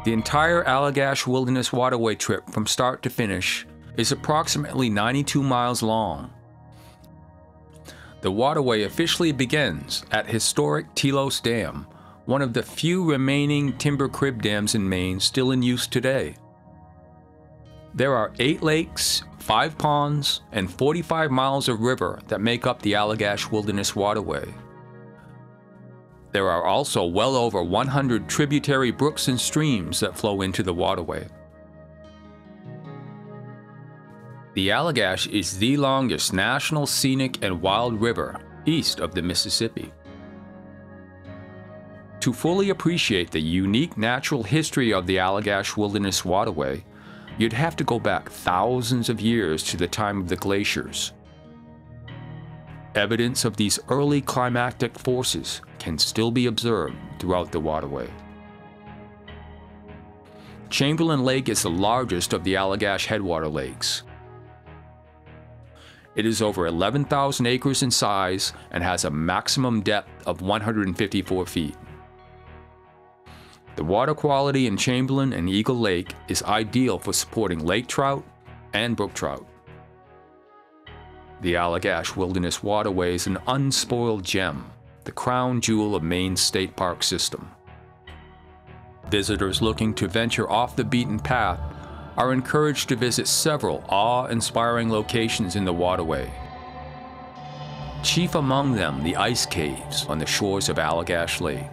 The entire Allagash Wilderness Waterway trip from start to finish is approximately 92 miles long. The waterway officially begins at historic Telos Dam, one of the few remaining timber crib dams in Maine still in use today. There are 8 lakes, 5 ponds, and 45 miles of river that make up the Allagash Wilderness Waterway. There are also well over 100 tributary brooks and streams that flow into the waterway. The Allagash is the longest national scenic and wild river east of the Mississippi. To fully appreciate the unique natural history of the Allagash Wilderness Waterway, you'd have to go back thousands of years to the time of the glaciers. Evidence of these early climatic forces can still be observed throughout the waterway. Chamberlain Lake is the largest of the Allagash headwater lakes. It is over 11,000 acres in size and has a maximum depth of 154 feet. The water quality in Chamberlain and Eagle Lake is ideal for supporting lake trout and brook trout. The Allagash Wilderness Waterway is an unspoiled gem, the crown jewel of Maine's state park system. Visitors looking to venture off the beaten path are encouraged to visit several awe-inspiring locations in the waterway. Chief among them, the ice caves on the shores of Allagash Lake.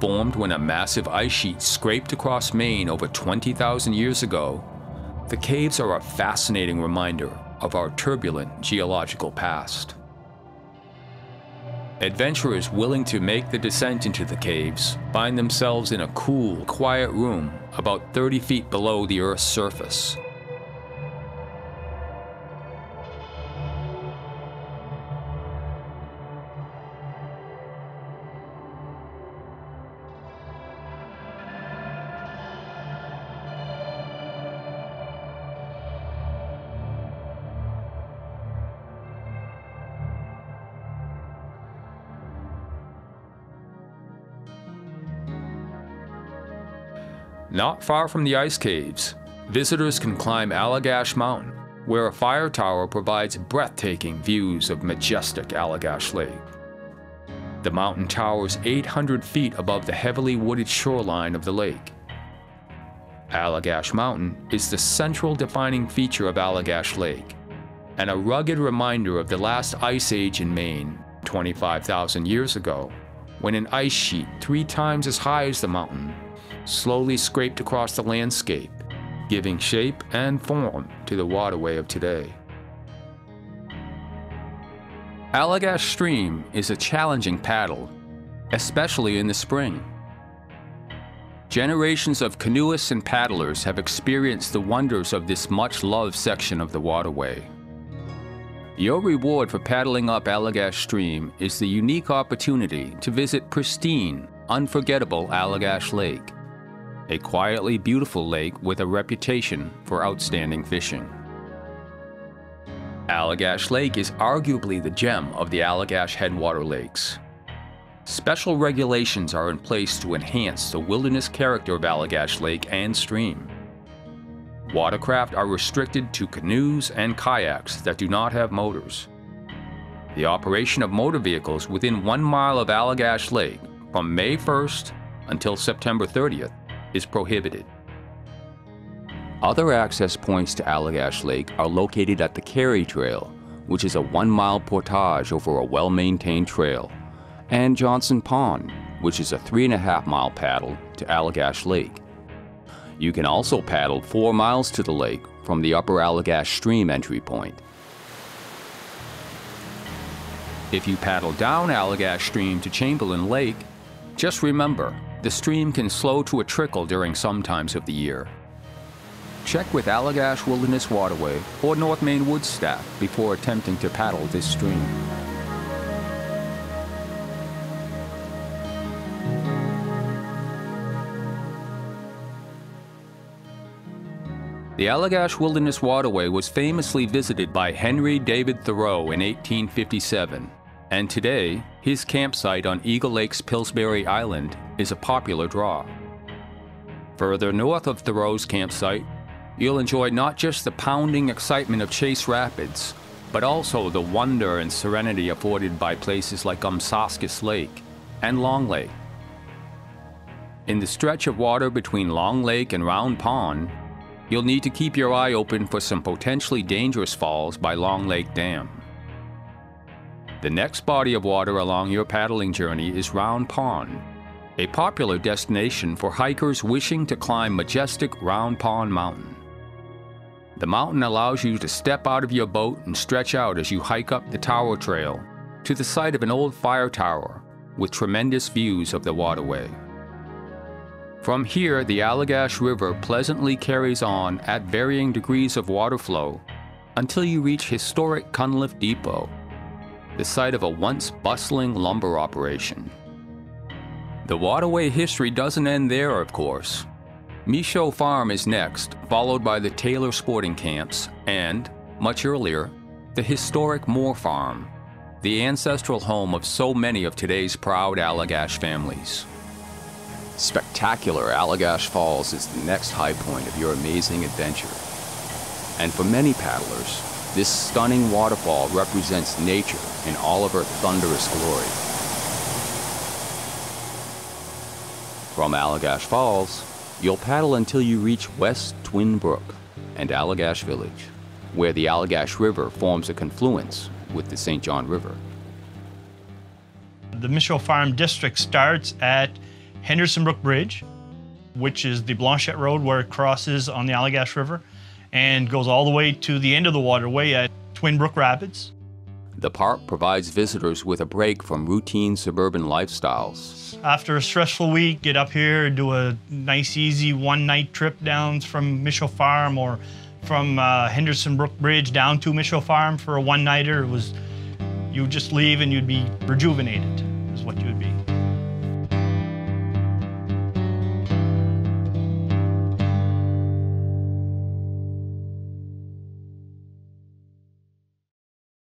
Formed when a massive ice sheet scraped across Maine over 20,000 years ago, the caves are a fascinating reminder of our turbulent geological past. Adventurers willing to make the descent into the caves find themselves in a cool, quiet room about 30 feet below the Earth's surface. Not far from the ice caves, visitors can climb Allagash Mountain, where a fire tower provides breathtaking views of majestic Allagash Lake. The mountain towers 800 feet above the heavily wooded shoreline of the lake. Allagash Mountain is the central defining feature of Allagash Lake, and a rugged reminder of the last ice age in Maine, 25,000 years ago, when an ice sheet 3 times as high as the mountain slowly scraped across the landscape, giving shape and form to the waterway of today. Allagash Stream is a challenging paddle, especially in the spring. Generations of canoeists and paddlers have experienced the wonders of this much-loved section of the waterway. Your reward for paddling up Allagash Stream is the unique opportunity to visit pristine, unforgettable Allagash Lake, a quietly beautiful lake with a reputation for outstanding fishing. Allagash Lake is arguably the gem of the Allagash headwater lakes. Special regulations are in place to enhance the wilderness character of Allagash Lake and stream. Watercraft are restricted to canoes and kayaks that do not have motors. The operation of motor vehicles within 1 mile of Allagash Lake from May 1st until September 30th is prohibited. Other access points to Allagash Lake are located at the Carey Trail, which is a 1-mile portage over a well-maintained trail, and Johnson Pond, which is a 3.5-mile paddle to Allagash Lake. You can also paddle 4 miles to the lake from the upper Allagash Stream entry point. If you paddle down Allagash Stream to Chamberlain Lake, just remember, the stream can slow to a trickle during some times of the year. Check with Allagash Wilderness Waterway or North Maine Woods staff before attempting to paddle this stream. The Allagash Wilderness Waterway was famously visited by Henry David Thoreau in 1857. And today, his campsite on Eagle Lake's Pillsbury Island is a popular draw. Further north of Thoreau's campsite, you'll enjoy not just the pounding excitement of Chase Rapids, but also the wonder and serenity afforded by places like Umsaskus Lake and Long Lake. In the stretch of water between Long Lake and Round Pond, you'll need to keep your eye open for some potentially dangerous falls by Long Lake Dam. The next body of water along your paddling journey is Round Pond, a popular destination for hikers wishing to climb majestic Round Pond Mountain. The mountain allows you to step out of your boat and stretch out as you hike up the Tower Trail to the site of an old fire tower with tremendous views of the waterway. From here, the Allagash River pleasantly carries on at varying degrees of water flow until you reach historic Cunliffe Depot, the site of a once bustling lumber operation. The waterway history doesn't end there, of course. Michaud Farm is next, followed by the Taylor Sporting Camps and, much earlier, the historic Moore Farm, the ancestral home of so many of today's proud Allagash families. Spectacular Allagash Falls is the next high point of your amazing adventure. And for many paddlers, this stunning waterfall represents nature in all of her thunderous glory. From Allagash Falls, you'll paddle until you reach West Twin Brook and Allagash Village, where the Allagash River forms a confluence with the St. John River. The Michaud Farm district starts at Henderson Brook Bridge, which is the Blanchette Road where it crosses on the Allagash River, and goes all the way to the end of the waterway at Twin Brook Rapids. The park provides visitors with a break from routine suburban lifestyles. After a stressful week, get up here, do a nice, easy one-night trip down from Michaud Farm or from Henderson Brook Bridge down to Michaud Farm for a one-nighter. You just leave and you'd be rejuvenated.